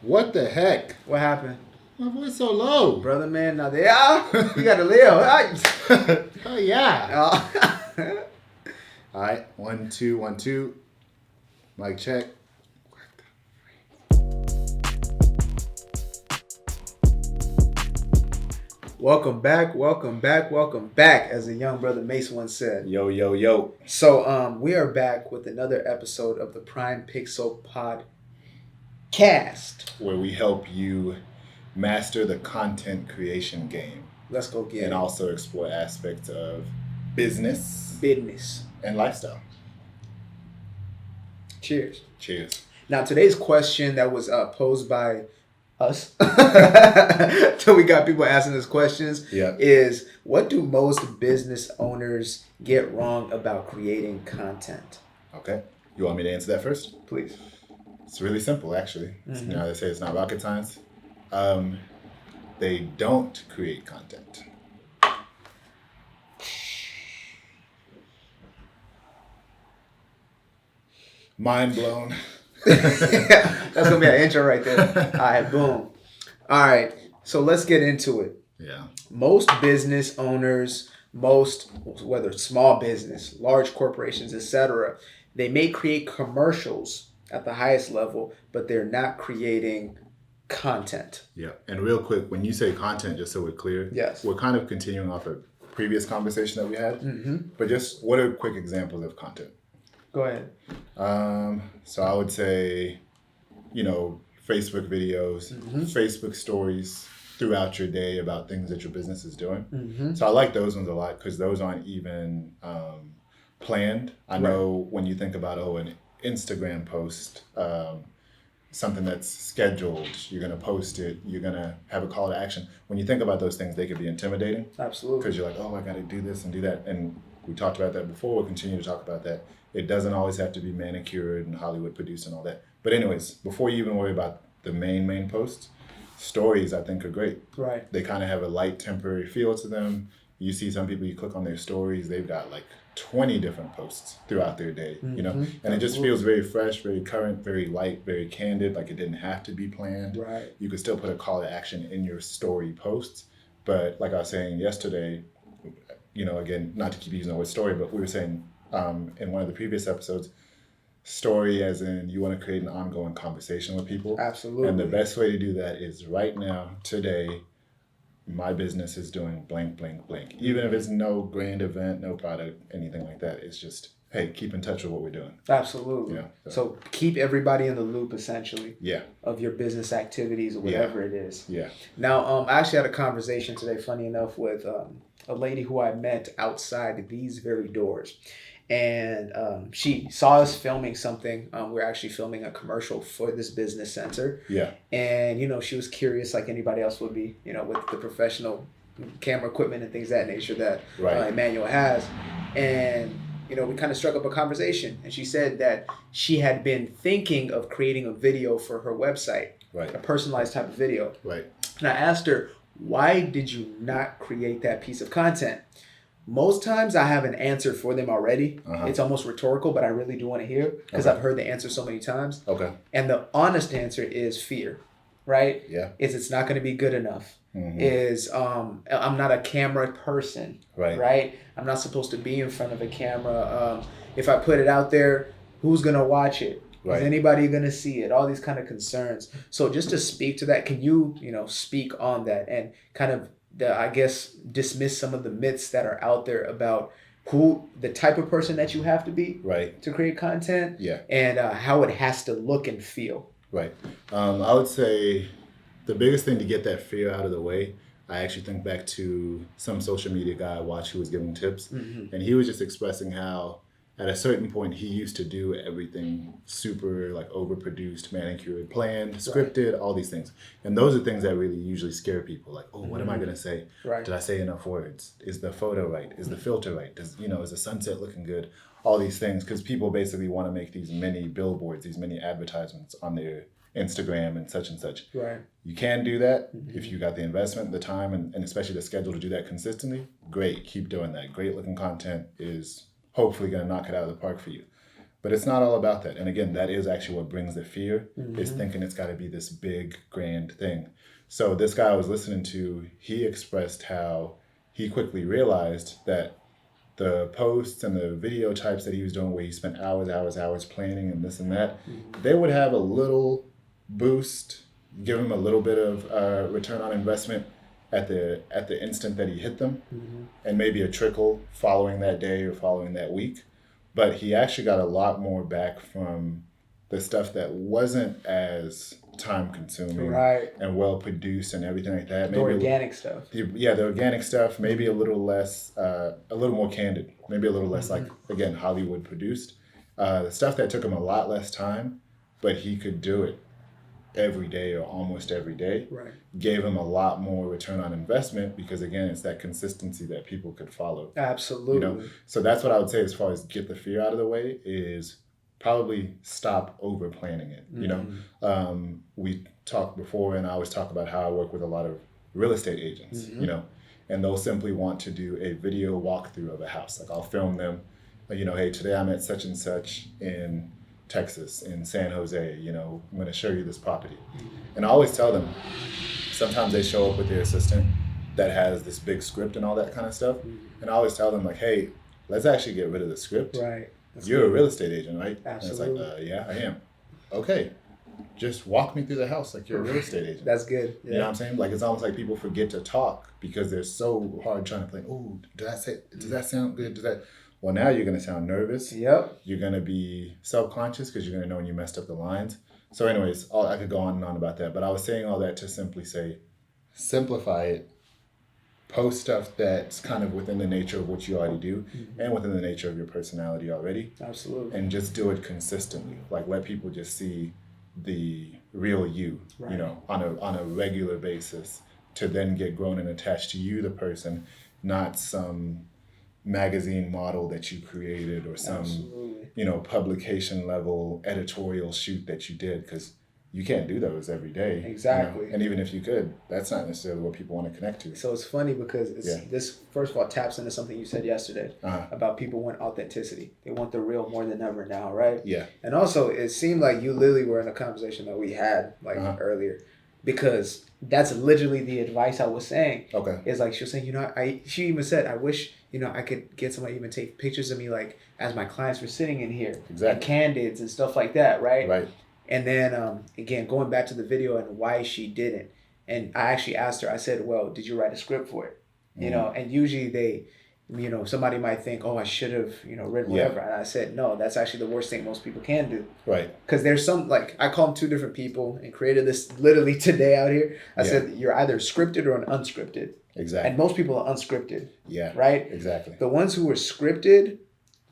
What the heck? What happened? My voice so low. Brother, man, now they are. You got to live. Oh, yeah. Oh. All right. 1, 2, 1, 2. Mic check. Welcome back, as a young brother Mace once said. Yo, yo, yo. So, we are back with another episode of the Prime Pixel Podcast. Where we help you master the content creation game. Let's go get it. And also explore aspects of business and lifestyle. Cheers. Cheers. Now, today's question that was posed by us, so we got people asking us questions, is what do most business owners get wrong about creating content? Okay. You want me to answer that first? Please. It's really simple, actually. You know, they say it's not rocket science. They don't create content. Mind blown. That's going to be an intro right there. All right, boom. All right, so let's get into it. Yeah. Most business owners, whether it's small business, large corporations, etc., they may create commercials at the highest level, but they're not creating content. Yeah. And real quick, when you say content, just so we're clear, yes, we're kind of continuing off a previous conversation that we had. But just what are quick examples of content? Go ahead. So I would say, Facebook videos, Facebook stories throughout your day about things that your business is doing. So I like those ones a lot because those aren't even planned. I know when you think about, an Instagram post, something that's scheduled, you're going to post it, you're going to have a call to action. When you think about those things, they could be intimidating. Absolutely. Because you're like, I got to do this and do that. And we talked about that before. We'll continue to talk about that. It doesn't always have to be manicured and Hollywood produced and all that. But anyways, before you even worry about the main posts, stories I think are great. Right. They kind of have a light temporary feel to them. You see some people, you click on their stories, they've got like 20 different posts throughout their day, and it just feels very fresh, very current, very light, very candid, like it didn't have to be planned. Right. You could still put a call to action in your story posts. But like I was saying yesterday, again, not to keep using the word story, but we were saying in one of the previous episodes, story as in you want to create an ongoing conversation with people. Absolutely. And the best way to do that is right now, today, my business is doing blank, blank, blank. Even if it's no grand event, no product, anything like that. It's just, hey, keep in touch with what we're doing. Absolutely. Yeah, so keep everybody in the loop, essentially. Yeah. Of your business activities or whatever it is. Yeah. Now, I actually had a conversation today, funny enough, with a lady who I met outside these very doors. And she saw us filming something. We're actually filming a commercial for this business center. Yeah. And, she was curious like anybody else would be, with the professional camera equipment and things of that nature that Emmanuel has. And, we kind of struck up a conversation. And she said that she had been thinking of creating a video for her website. Right. A personalized type of video. Right. And I asked her, why did you not create that piece of content? Most times I have an answer for them already. It's almost rhetorical, but I really do want to hear because I've heard the answer so many times. Okay. And the honest answer is fear, right? Yeah. It's not going to be good enough. I'm not a camera person, right? I'm not supposed to be in front of a camera. If I put it out there, who's going to watch it? Is anybody going to see it? All these kind of concerns. So just to speak to that, can you, speak on that and kind of dismiss some of the myths that are out there about the type of person that you have to be to create content and how it has to look and feel. Right. I would say the biggest thing to get that fear out of the way, I actually think back to some social media guy I watched who was giving tips, and he was just expressing how at a certain point he used to do everything super like overproduced, manicured, planned, scripted, all these things. And those are things that really usually scare people. Like, what am I going to say? Right. Did I say enough words? Is the photo right? Is the filter right? Is the sunset looking good? All these things, because people basically want to make these mini billboards, these mini advertisements on their Instagram and such. Right. You can do that if you got the investment, the time, and especially the schedule to do that consistently. Great. Keep doing that. Great looking content is hopefully going to knock it out of the park for you. But it's not all about that. And again, that is actually what brings the fear, is thinking it's got to be this big, grand thing. So this guy I was listening to, he expressed how he quickly realized that the posts and the video types that he was doing, where he spent hours planning and this and that, they would have a little boost, give him a little bit of return on investment at the instant that he hit them, and maybe a trickle following that day or following that week. But he actually got a lot more back from the stuff that wasn't as time consuming and well produced and everything like that. The organic stuff. The organic stuff, maybe a little less, a little more candid, maybe a little less like, again, Hollywood produced. The stuff that took him a lot less time, but he could do it every day or almost every day, gave him a lot more return on investment, because again, it's that consistency that people could follow. Absolutely. You know? So that's what I would say as far as get the fear out of the way, is probably stop over planning it. You know, we talked before, and I always talk about how I work with a lot of real estate agents, you know, and they'll simply want to do a video walkthrough of a house. Like I'll film them, you know, hey, today I'm at such and such in Texas, in San Jose, you know, I'm going to show you this property. And I always tell them, sometimes they show up with their assistant that has this big script and all that kind of stuff. And I always tell them, like, hey, let's actually get rid of the script. Right. You're a real estate agent, right? Absolutely. And it's like, yeah, I am. Okay. Just walk me through the house like you're a real estate agent. That's good. Yeah. You know what I'm saying? Like, it's almost like people forget to talk because they're so hard trying to play, oh, does that sound good? Well, now you're going to sound nervous. Yep. You're going to be self-conscious because you're going to know when you messed up the lines. So anyways, I could go on and on about that. But I was saying all that to simply say, simplify it. Post stuff that's kind of within the nature of what you already do and within the nature of your personality already. Absolutely. And just do it consistently. Like, let people just see the real you, you know, on a regular basis, to then get grown and attached to you, the person, not some magazine model that you created or some you know, publication level editorial shoot that you did, because you can't do those every day. Exactly. You know? And even if you could, that's not necessarily what people want to connect to. So it's funny because this, first of all, taps into something you said yesterday about people want authenticity. They want the real more than ever now, right? Yeah. And also, it seemed like you literally were in a conversation that we had earlier, because that's literally the advice I was saying. Okay. Is like, she was saying, you know, she even said, I wish, you know, I could get somebody to even take pictures of me, like, as my clients were sitting in here. Exactly. And candids and stuff like that, right? Right. And then, again, going back to the video and why she didn't. And I actually asked her, I said, well, did you write a script for it? You know, and usually they, you know, somebody might think, oh, I should have, you know, written whatever. And I said, no, that's actually the worst thing most people can do. Right. Because there's some, like, I called 2 different people and created this literally today out here. I said, you're either scripted or an unscripted. Exactly. And most people are unscripted. Yeah. Right? Exactly. The ones who were scripted,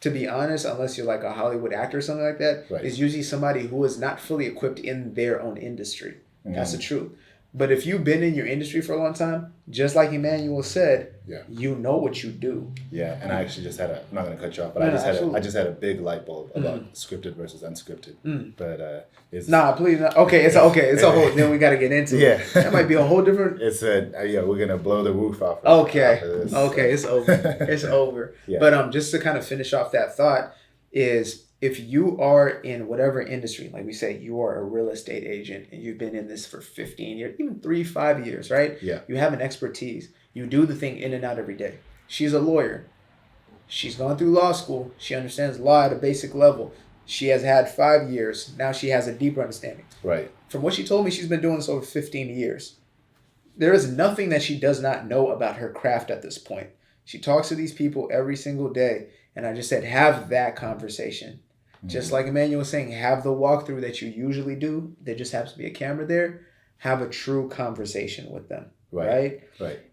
to be honest, unless you're like a Hollywood actor or something like that, is usually somebody who is not fully equipped in their own industry. That's the truth. But if you've been in your industry for a long time, just like Emmanuel said, you know what you do. Yeah, and I actually just had I'm not going to cut you off, but I just had a big light bulb about scripted versus unscripted. But it's please not. Okay, it's a whole. Then we got to get into it. That might be a whole different. It's we're gonna blow the roof off. Okay, of this, okay, so. It's over. It's over. Yeah. But just to kind of finish off that thought is, if you are in whatever industry, like we say, you are a real estate agent and you've been in this for 15 years, even 3-5 years, right? Yeah. You have an expertise. You do the thing in and out every day. She's a lawyer. She's gone through law school. She understands law at a basic level. She has had 5 years. Now she has a deeper understanding. Right. From what she told me, she's been doing this over 15 years. There is nothing that she does not know about her craft at this point. She talks to these people every single day. And I just said, have that conversation. Just like Emmanuel was saying, have the walkthrough that you usually do. There just happens to be a camera there. Have a true conversation with them. Right.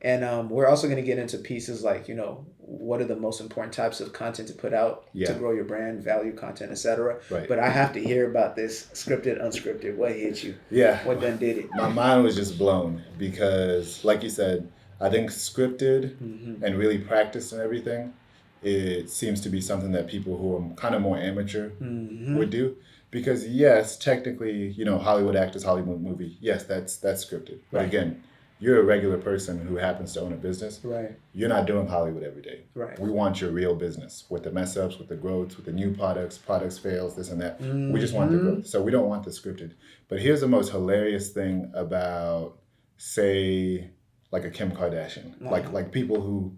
And we're also going to get into pieces like, you know, what are the most important types of content to put out to grow your brand, value content, etc. Right. But I have to hear about this scripted, unscripted. What hit you? Yeah. What done did it? My mind was just blown because, like you said, I think scripted and really practiced and everything, it seems to be something that people who are kind of more amateur would do. Because yes, technically, you know, Hollywood actors, Hollywood movie, yes, that's scripted. But again, you're a regular person who happens to own a business. Right. You're not doing Hollywood every day. Right. We want your real business with the mess ups, with the growths, with the new products fails, this and that. We just want the growth. So we don't want the scripted. But here's the most hilarious thing about, say, like a Kim Kardashian, like people who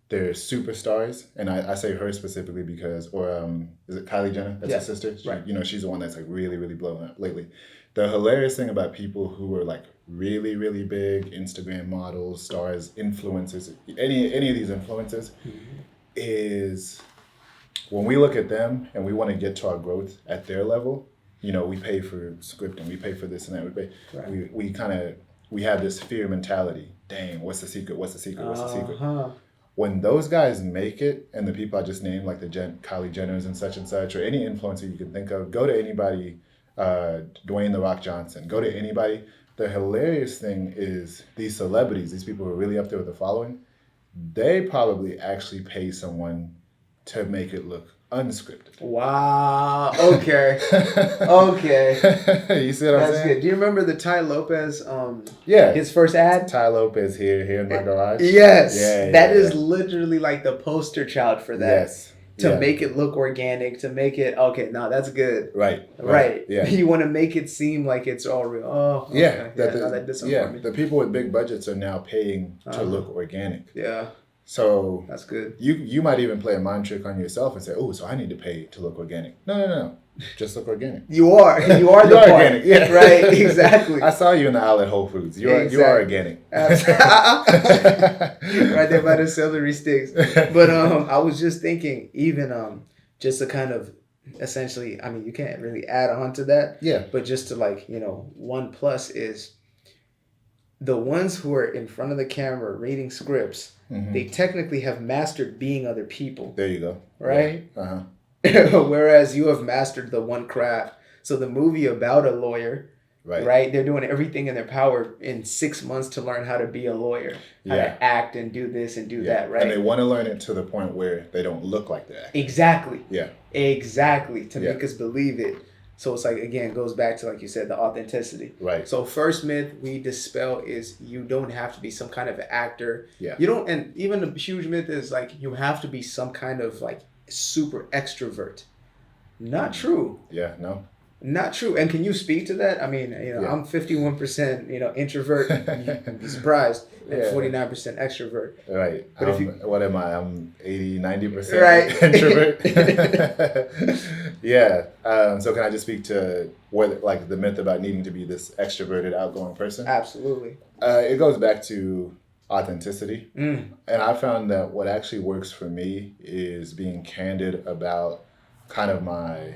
they're superstars, and I say her specifically because, is it Kylie Jenner? That's her sister. She, right. She's the one that's like really, really blowing up lately. The hilarious thing about people who are like really, really big Instagram models, stars, influencers, any of these influencers, is when we look at them and we want to get to our growth at their level, we pay for scripting, we pay for this and that, we have this fear mentality. Dang, what's the secret? What's the secret? What's the secret? When those guys make it, and the people I just named, like the Kylie Jenners and such, or any influencer you can think of, go to anybody, Dwayne The Rock Johnson, go to anybody. The hilarious thing is these celebrities, these people who are really up there with the following, they probably actually pay someone to make it look unscripted. Wow. Okay. Okay. You see what I'm saying? That's good. Do you remember the Ty Lopez? His first ad. Ty Lopez here in my garage. Yes. That is literally like the poster child for that. Yes. To make it look organic, to make it no, that's good. Right. Yeah. You want to make it seem like it's all real. Oh. Okay. Yeah. That did something for me. The people with big budgets are now paying to look organic. Yeah. So that's good. You might even play a mind trick on yourself and say, "Oh, so I need to pay to look organic." No. Just look organic. You are the part. Organic. Yeah. Right. Exactly. I saw you in the aisle at Whole Foods. You are organic. Right there by the celery sticks. But I was just thinking, even just to kind of essentially, I mean, you can't really add on to that. Yeah. But just to one plus is the ones who are in front of the camera reading scripts. They technically have mastered being other people. There you go. Right? Yeah. Whereas you have mastered the one craft. So the movie about a lawyer, right? They're doing everything in their power in 6 months to learn how to be a lawyer, how to act and do this and do that, right? And they want to learn it to the point where they don't look like they're acting. Exactly. Yeah. Exactly. To make us believe it. So it's like, again, goes back to, like you said, the authenticity. Right. So first myth we dispel is you don't have to be some kind of actor. Yeah. You don't, and even the huge myth is like you have to be some kind of like super extrovert. Not true. Yeah, no. Not true. And can you speak to that? I mean, I'm 51%, introvert. You'd be surprised. And 49% extrovert. Right. But what am I? I'm 80, 90% introvert. Yeah. So can I just speak to the myth about needing to be this extroverted, outgoing person? Absolutely. It goes back to authenticity. And I found that what actually works for me is being candid about kind of my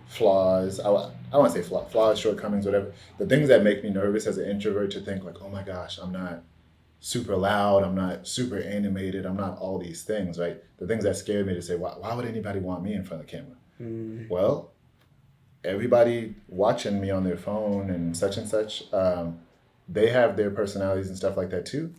flaws. I want to say flaws, shortcomings, whatever. The things that make me nervous as an introvert, to think like, oh my gosh, I'm not super loud, I'm not super animated, I'm not all these things, right? The things that scare me, to say, why would anybody want me in front of the camera? Well, everybody watching me on their phone and such, they have their personalities and stuff like that too.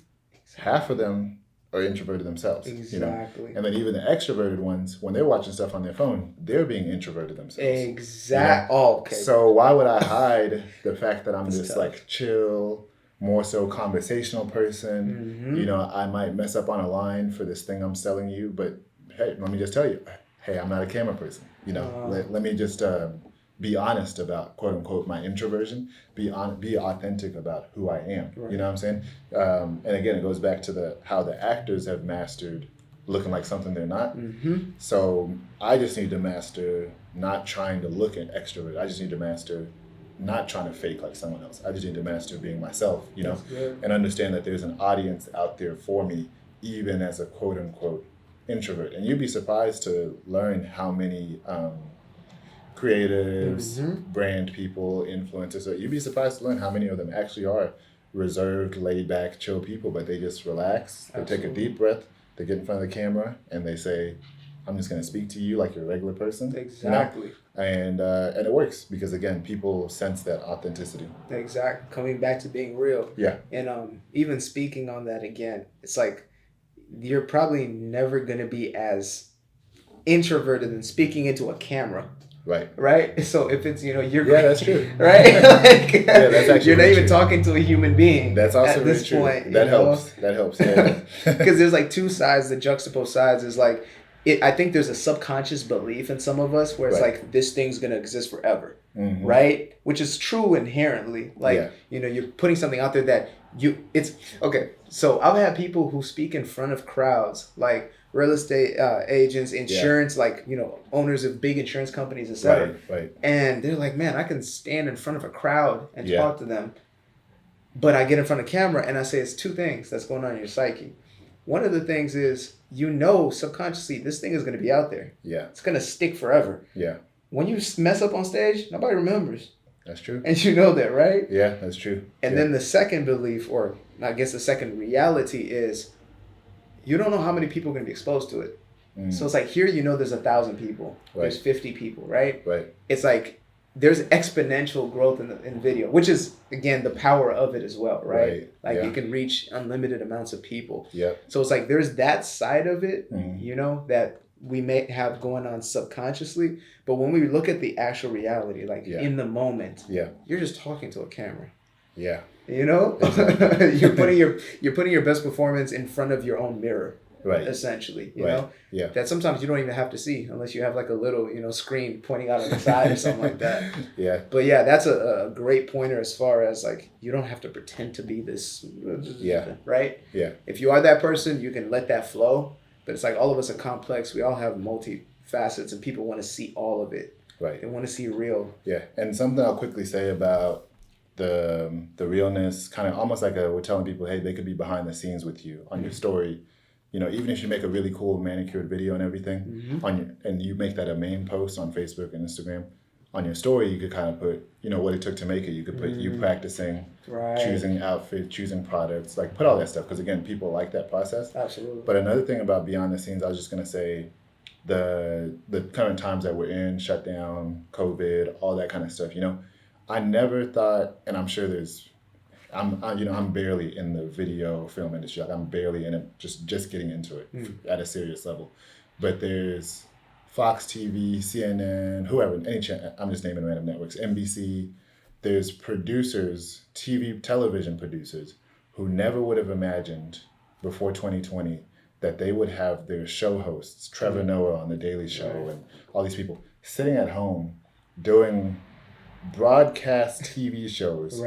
Half of them are introverted themselves. Exactly. And then even the extroverted ones, when they're watching stuff on their phone, they're being introverted themselves. Exactly. Oh, okay. So why would I hide the fact that I'm this like chill, more so conversational person? I might mess up on a line for this thing I'm selling you, but hey, let me just tell you, hey, I'm not a camera person. Let me just be honest about, quote unquote, my introversion. Be authentic about who I am. Right. You know what I'm saying? And again, it goes back to how the actors have mastered looking like something they're not. So I just need to master not trying to look at extrovert. I just need to master not trying to fake like someone else. I just need to master being myself, and understand that there's an audience out there for me, even as a quote unquote introvert. And you'd be surprised to learn how many creatives, brand people, influencers. So you'd be surprised to learn how many of them actually are reserved, laid back, chill people, but they just relax. They take a deep breath. They get in front of the camera and they say, I'm just going to speak to you like you're a regular person. Exactly. And it works because, again, people sense that authenticity. Exactly. Coming back to being real. Yeah. And even speaking on that again, it's like you're probably never going to be as introverted than speaking into a camera. Right. Right. So if it's, you're that's true. Right. Like, yeah, that's actually you're not even true. talking to a human being. That's also at this true. point. That helps. That helps. Yeah. Because there's like two sides. The juxtaposed sides is like I think there's a subconscious belief in some of us where it's like this thing's gonna exist forever, right? Which is true inherently. Like you're putting something out there that it's okay. So I've had people who speak in front of crowds, like real estate agents, insurance, like owners of big insurance companies, etc. Right. And they're like, man, I can stand in front of a crowd and talk to them, but I get in front of camera and I say it's two things that's going on in your psyche. One of the things is, subconsciously, this thing is going to be out there. Yeah. It's going to stick forever. Yeah. When you mess up on stage, nobody remembers. That's true. And you know that, right? Yeah, that's true. And then the second belief, or I guess the second reality is, you don't know how many people are going to be exposed to it. So it's like here, there's 1,000 people. Right. There's 50 people, right? Right. It's like there's exponential growth in video, which is, again, the power of it as well, right? Like you can reach unlimited amounts of people. Yeah. So it's like there's that side of it, that we may have going on subconsciously. But when we look at the actual reality, like in the moment, you're just talking to a camera. Yeah. Exactly. you're putting your best performance in front of your own mirror. Right. Essentially, you know? Yeah. That sometimes you don't even have to see unless you have like a little, screen pointing out on the side or something like that. Yeah. But yeah, that's a great pointer as far as like, you don't have to pretend to be this. Yeah. Right? Yeah. If you are that person, you can let that flow. But it's like all of us are complex. We all have multi-facets and people want to see all of it. Right. They want to see real. Yeah. And something I'll quickly say about the realness, kind of almost like we're telling people, hey, they could be behind the scenes with you on your story. Even if you make a really cool manicured video and everything and you make that a main post on Facebook and Instagram, on your story, you could kind of put, what it took to make it. You could put you practicing, choosing outfit, choosing products, like put all that stuff. Because again, people like that process. Absolutely. But another thing about behind the scenes, I was just going to say the current times that we're in, shutdown, COVID, all that kind of stuff, I never thought, and I'm sure I'm barely in the video film industry. Like I'm barely in it, just getting into it at a serious level. But there's Fox TV, CNN, whoever, any channel, I'm just naming random networks, NBC. There's producers, television producers, who never would have imagined before 2020 that they would have their show hosts, Trevor Noah on The Daily Show, and all these people sitting at home doing broadcast TV shows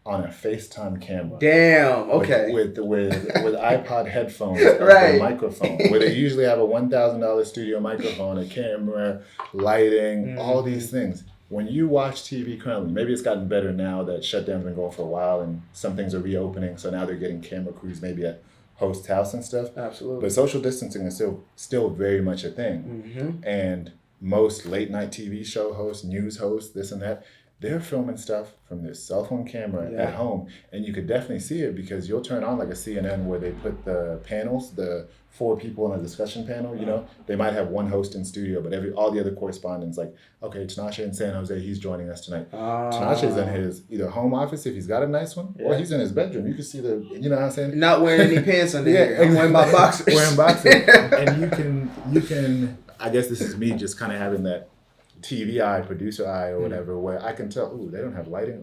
on a FaceTime camera. Damn. Okay. With iPod headphones, a microphone, where they usually have a $1,000 studio microphone, a camera, lighting, all these things. When you watch TV currently, maybe it's gotten better now that shutdown's been going for a while and some things are reopening, so now they're getting camera crews maybe at host house and stuff. Absolutely. But social distancing is still very much a thing. And most late night TV show hosts, news hosts, this and that, they're filming stuff from their cell phone camera at home. And you could definitely see it because you'll turn on like a CNN where they put the panels, the 4 people in a discussion panel, they might have one host in studio, but all the other correspondents like, okay, Tinashe in San Jose, he's joining us tonight. Tinashe's in his either home office if he's got a nice one, or he's in his bedroom. You can see you know what I'm saying? Not wearing any pants under here. I'm wearing my boxers. Wearing boxers. And you can, I guess this is me just kind of having that TV eye, producer eye, or whatever, where I can tell, ooh, they don't have lighting.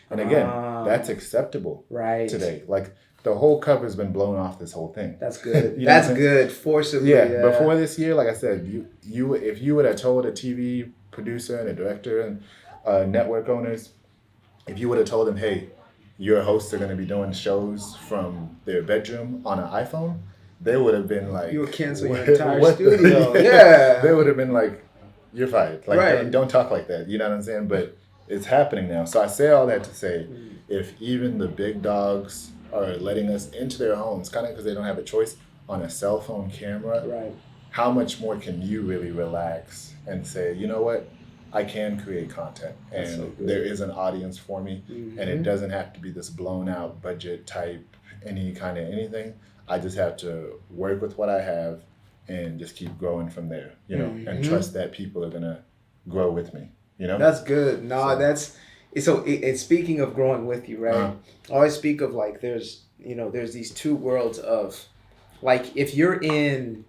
And again, that's acceptable today. Like the whole cover's been blown off this whole thing. That's good. That's good. Forcibly. Yeah. Before this year, like I said, if you would have told a TV producer and a director and network owners, if you would have told them, hey, your hosts are going to be doing shows from their bedroom on an iPhone, they would have been like, you would cancel your entire studio. Yeah. They would have been like, you're fired. Like, don't talk like that. You know what I'm saying? But it's happening now. So I say all that to say, if even the big dogs are letting us into their homes, kind of because they don't have a choice, on a cell phone camera, how much more can you really relax and say, you know what? I can create content and there is an audience for me and it doesn't have to be this blown out budget type, any kind of anything. I just have to work with what I have and just keep growing from there, and trust that people are going to grow with me, That's good. No, it's speaking of growing with you, right? I always speak of like, there's these two worlds of like, if you're in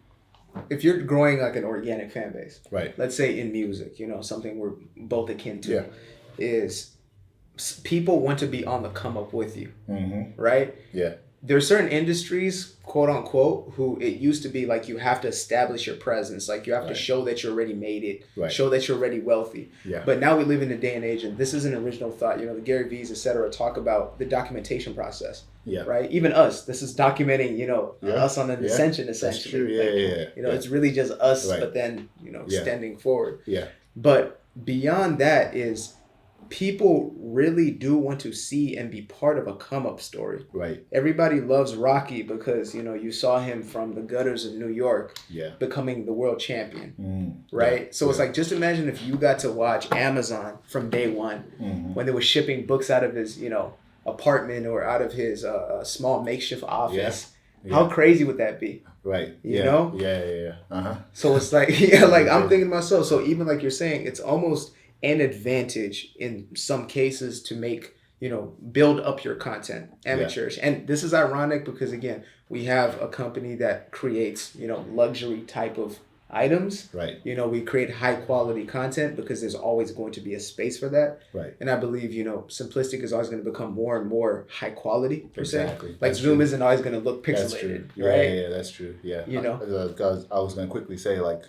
if you're growing like an organic fan base, right? Let's say in music, something we're both akin to, is people want to be on the come up with you, right? Yeah. There are certain industries, quote unquote, who it used to be like you have to establish your presence, like you have to show that you already made it, show that you're already wealthy. Yeah. But now we live in a day and age, and this is an original thought. The Gary V's, etc., talk about the documentation process. Yeah. Right. Even us. This is documenting, us on an ascension, essentially. That's true. It's really just us, but then extending forward. Yeah. But beyond that is, people really do want to see and be part of a come-up story. Right. Everybody loves Rocky because, you saw him from the gutters of New York becoming the world champion. Right? Yeah. So it's like, just imagine if you got to watch Amazon from day one when they were shipping books out of his, apartment or out of his small makeshift office. Yeah. How crazy would that be? Right. You know? Yeah. Uh-huh. So it's like, I'm thinking to myself, so even like you're saying, it's almost an advantage in some cases to make, build up your content, amateurs. Yeah. And this is ironic because, again, we have a company that creates, luxury type of items. Right. We create high quality content because there's always going to be a space for that. Right. And I believe, simplistic is always going to become more and more high quality, per se. Exactly. Like that's Zoom isn't always going to look pixelated. That's true. Right? Yeah, that's true. Yeah. I was going to quickly say, like,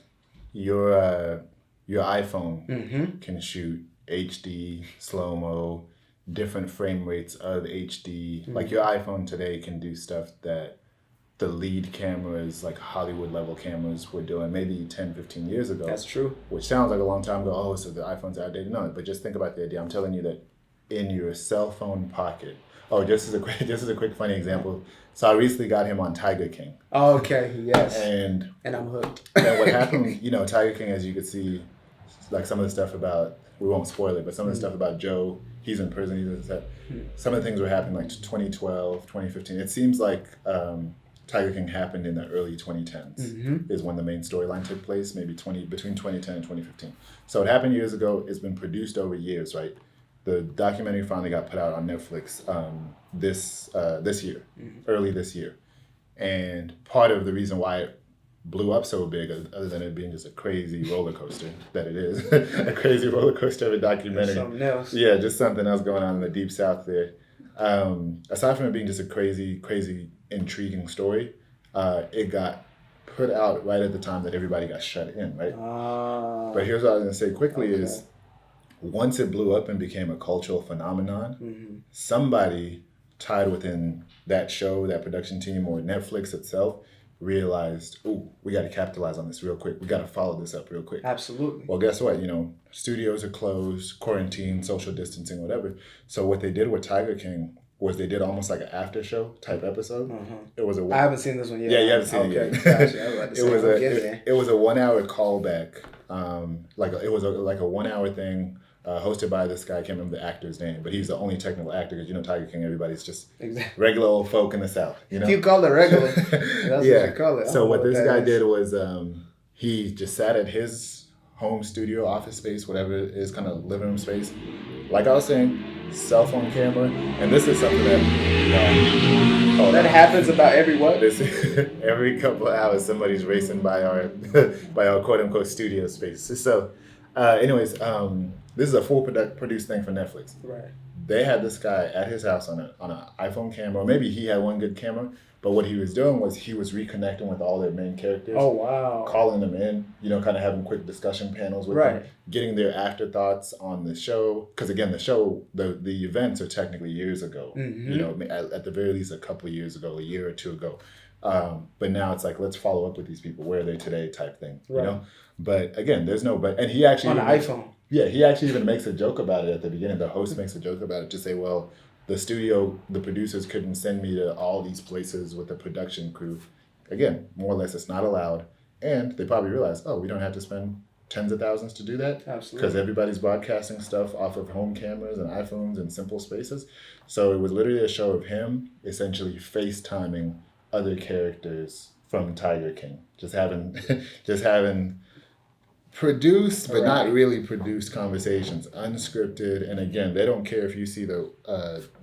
your iPhone can shoot HD, slow-mo, different frame rates of HD. Like your iPhone today can do stuff that the lead cameras, like Hollywood level cameras, were doing maybe 10, 15 years ago. That's true. Which sounds like a long time ago. Oh, so the iPhone's outdated. No, but just think about the idea. I'm telling you that in your cell phone pocket. Oh, just as a quick funny example. So I recently got him on Tiger King. Oh, okay. Yes. And I'm hooked. And what happened, Tiger King, as you could see, like some of the stuff about, we won't spoil it, but some of the stuff about Joe, he's in prison, some of the things were happening like 2012, 2015. It seems like Tiger King happened in the early 2010s is when the main storyline took place, maybe between 2010 and 2015. So it happened years ago. It's been produced over years, right? The documentary finally got put out on Netflix this year, early this year. And part of the reason why it blew up so big, other than it being just a crazy roller coaster that it is, a crazy roller coaster of a documentary. Something else. Yeah, just something else going on in the deep south there. Aside from it being just a crazy, intriguing story, it got put out right at the time that everybody got shut in, right? But here's what I was going to say quickly is, once it blew up and became a cultural phenomenon, somebody tied within that show, that production team, or Netflix itself realized, oh, we got to capitalize on this real quick. We got to follow this up real quick. Absolutely. Well, guess what? Studios are closed, quarantine, social distancing, whatever. So what they did with Tiger King was they did almost like an after show type episode. It was I haven't seen this one yet. Yeah, you haven't seen it yet. Gotcha. It was a 1 hour callback. It was like a 1 hour thing. Hosted by this guy, I can't remember the actor's name, but he's the only technical actor because Tiger King, everybody's just regular old folk in the South. If you call it regular, that's what you call it. So what this guy did was he just sat at his home studio, office space, whatever it is, kind of living room space. Like I was saying, cell phone camera, and this is something that that happens about every what? Every couple of hours, somebody's racing by our quote unquote studio space. So, this is a full produced thing for Netflix. Right. They had this guy at his house on an iPhone camera, or maybe he had one good camera, but what he was doing was he was reconnecting with all their main characters. Oh, wow. Calling them in, kind of having quick discussion panels with them, getting their afterthoughts on the show. Because again, the show, the events are technically years ago. At the very least a couple of years ago, a year or two ago. But now it's like, let's follow up with these people. Where are they today type thing, But again, there's no, and he actually... On an iPhone. Yeah, he actually even makes a joke about it at the beginning. The host makes a joke about it to say, well, the producers couldn't send me to all these places with the production crew. Again, more or less, it's not allowed. And they probably realize, we don't have to spend tens of thousands to do that. Absolutely. Because everybody's broadcasting stuff off of home cameras and iPhones and simple spaces. So it was literally a show of him essentially FaceTiming other characters from Tiger King. Just having Produced, but not really produced conversations, unscripted. And again, they don't care if you see the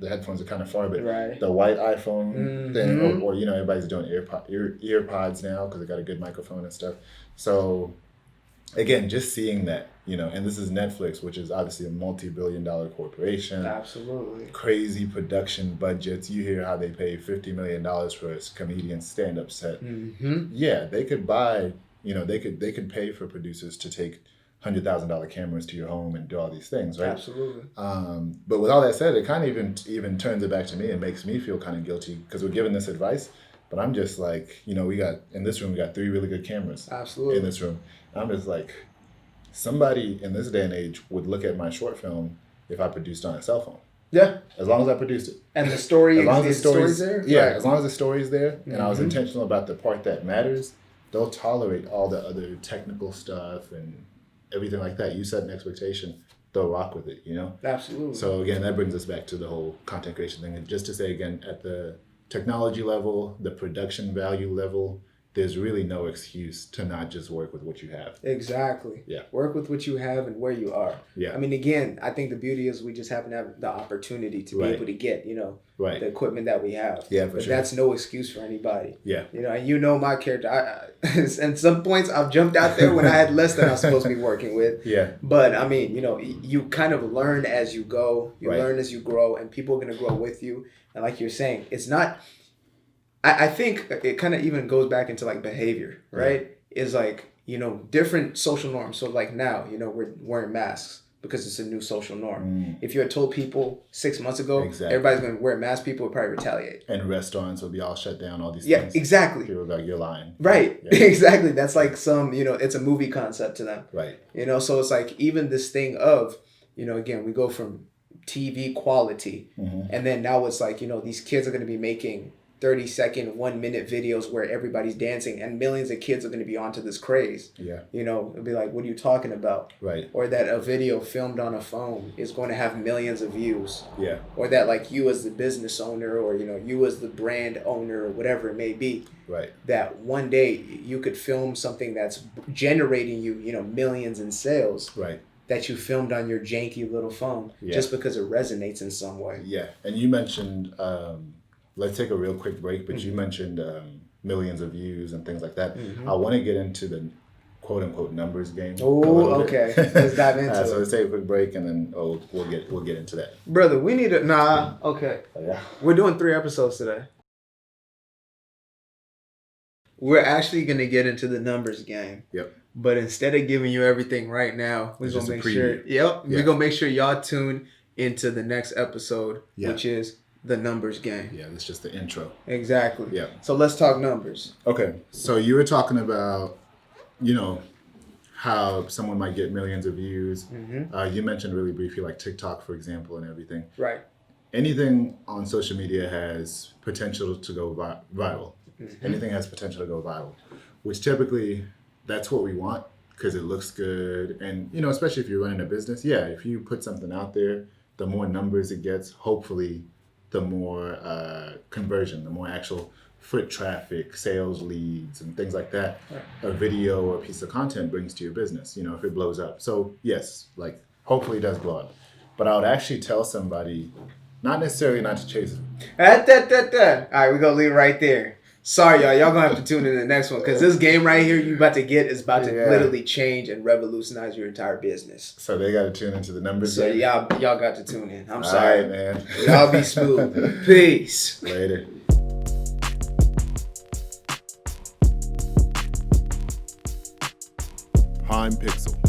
headphones are kind of far, but the white iPhone thing, or everybody's doing earpods now because they got a good microphone and stuff. So again, just seeing that, and this is Netflix, which is obviously a multi-billion-dollar corporation. Absolutely. Crazy production budgets. You hear how they pay $50 million for a comedian's stand-up set. Yeah, they could buy. They could pay for producers to take $100,000 cameras to your home and do all these things, right? Absolutely. But with all that said, it kind of even turns it back to me and makes me feel kind of guilty because we're giving this advice, but I'm just like, we got 3 really good cameras. Absolutely. In this room. I'm just like, somebody in this day and age would look at my short film if I produced on a cell phone. Yeah. As long as I produced it. And the story, as long as the story's there? Yeah, as long as the story's there and I was intentional about the part that matters, they'll tolerate all the other technical stuff and everything like that. You set an expectation, they'll rock with it, Absolutely. So again, that brings us back to the whole content creation thing. And just to say again, at the technology level, the production value level, there's really no excuse to not just work with what you have. Exactly. Yeah. Work with what you have and where you are. Yeah. I mean, again, I think the beauty is we just happen to have the opportunity to be able to get, the equipment that we have. Yeah, but that's no excuse for anybody. Yeah. And my character. And some points I've jumped out there when I had less than I was supposed to be working with. Yeah. But I mean, you kind of learn as you go. You learn as you grow, and people are going to grow with you. And like you're saying, it's not. I think it kind of even goes back into like behavior, right? Yeah. Is like, different social norms. So like now, we're wearing masks because it's a new social norm. If you had told people 6 months ago, everybody's going to wear masks, people would probably retaliate. And restaurants will be all shut down, all these things. Yeah, exactly. People are like, you're lying. Right, exactly. That's like some, it's a movie concept to them. Right. So it's like even this thing of, again, we go from TV quality and then now it's like, these kids are going to be making 30-second, 1-minute videos where everybody's dancing and millions of kids are going to be onto this craze. Yeah. It'll be like, what are you talking about? Right. Or that a video filmed on a phone is going to have millions of views. Yeah. Or that like you as the business owner or, you as the brand owner or whatever it may be. Right. That one day you could film something that's generating you, millions in sales. Right. That you filmed on your janky little phone just because it resonates in some way. Yeah. And you mentioned... let's take a real quick break, but you mentioned millions of views and things like that. I want to get into the quote unquote numbers game. Oh, okay. Let's dive into it. So let's take a quick break and then we'll get into that. Brother, we need to okay. Yeah. We're doing 3 episodes today. We're actually gonna get into the numbers game. Yep. But instead of giving you everything right now, we're gonna make sure we're gonna make sure y'all tune into the next episode, which is the numbers game. Yeah, that's just the intro. Exactly. Yeah. So let's talk numbers. Okay. So you were talking about, how someone might get millions of views. You mentioned really briefly like TikTok, for example, and everything. Right. Anything on social media has potential to go viral. Anything has potential to go viral, which typically that's what we want because it looks good. And, especially if you're running a business, if you put something out there, the more numbers it gets, hopefully the more conversion, the more actual foot traffic, sales leads, and things like that a video or a piece of content brings to your business, if it blows up. So yes, like hopefully it does blow up. But I would actually tell somebody, not necessarily not to chase it. All right, we're going to leave it right there. Sorry, y'all. Y'all going to have to tune in to the next one because this game right here you about to get is about to literally change and revolutionize your entire business. So they got to tune into the numbers. So y'all got to tune in. I'm sorry. All right, man. Y'all be smooth. Peace. Later. Prime Pixel.